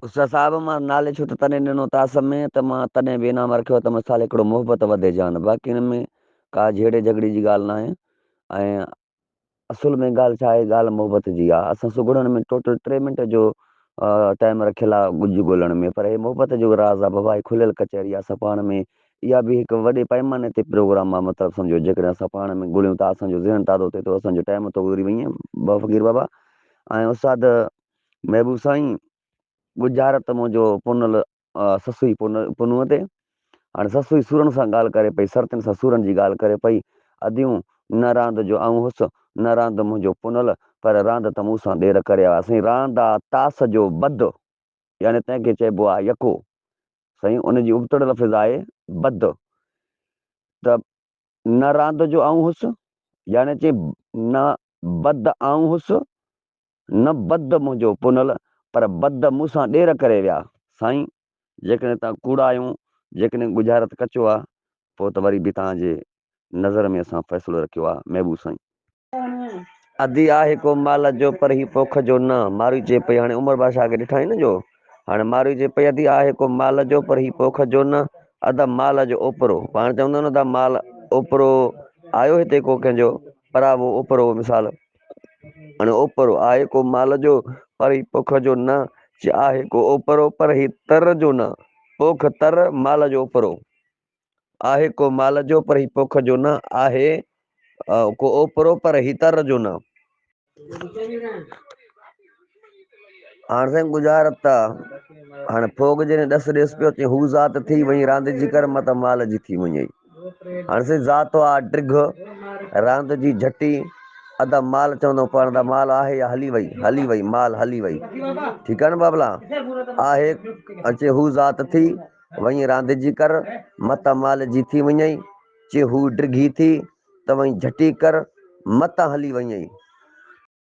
उस्ताद साहब मां नाले छो त तॾहिं ॾिनो तास में त मां तॾहिं बि इनाम रखियो त मिसाल हिकिड़ो मोहबत वधे जान, बाक़ी हिन में का झेड़े झगड़ी जी ॻाल्हि न आहे। ऐं असुल में ॻाल्हि छा आहे, ॻाल्हि मोहबत जी आहे। असां सुगड़नि में टोटल 3 मिंट जो टाइम रखियल आहे गुज ॻोल्हण में, पर हे मोहबत जो राज़ आहे बाबा, खुलियल कचहरी आहे। असां पाण में इहा बि हिकु वॾे पैमाने ते प्रोग्राम आहे, मतिलबु सम्झो जेकॾहिं असां पाण में ॻोल्हियूं था, असांजो ज़हन ताज़ो थिए थो, असांजो टाइम थो गुज़री वञे ॿ फ़क़ीर बाबा। ऐं उस्ताद महबूब साईं गुजारत मुंहिंजो पुनल ससुई पुनूअ ते, हाणे ससुई सुरनि सां ॻाल्हि करे पई, सरतनि सां सुरनि जी ॻाल्हि करे पई। अदियूं न रांदि जो आऊं हुउसि, न रांदि मुंहिंजो पुनल, पर रांदि त मूंसां ॾेर करे आया। साईं रांदि आहे तास जो बद, यानी तंहिंखे चइबो आहे यको। साईं उनजी उबतड़ लफ़्ज़ आहे बद। त न रांदि जो आऊं हुउसि, यानी चई न बद आऊं हुउसि, न बद मुंहिंजो पुनल, पर बद मूंसां ॾेर करे विया। साईं जेकॾहिं तव्हां कूड़ा आहियूं, जेकॾहिं गुजारत कचो आहे, पोइ त वरी बि तव्हांजे नज़र में असां फ़ैसिलो रखियो आहे महबूब साईं। अदी आहे को माल जो पर ही पोख जो न, मारी चए पई हाणे उमर बादशाह खे ॾिठा न जो, हाणे मारी चए पई अदी आहे को माल जो पर ही पोख जो न, अद माल जो ओपरो। पाण चवंदा न त माल ओपरो आयो हिते को कंहिंजो परावो ओपरो मिसाल, हाणे ओपरो आहे को माल जो पर ही पोख जो न, आहे को ओपरो पर ही तर जो न, पोख तर माल जो ओपरो। आहे को माल जो पर ही पोख जो न, आहे को ओपरो पर ही तर जो न। हाणे साईं गुजारत हाणे फोग जॾहिं ॾस ॾेसि पियो चई हू ज़ात थी वई रांदि जी कर, मत माल जी थी वञई। हाणे साईं ज़ात आहे ड्रिघ, रांदि जी झटी, अध माल चवंदो पाण त माल आहे या हली वई, हली वई माल हली वई। ठीकु आहे न बाबला, आहे अचे हू ज़ात थी वई रांदि जी कर, मत माल जी थी वञई। चे हू ड्रिघी थी त वई झटी कर, मत हली वञई।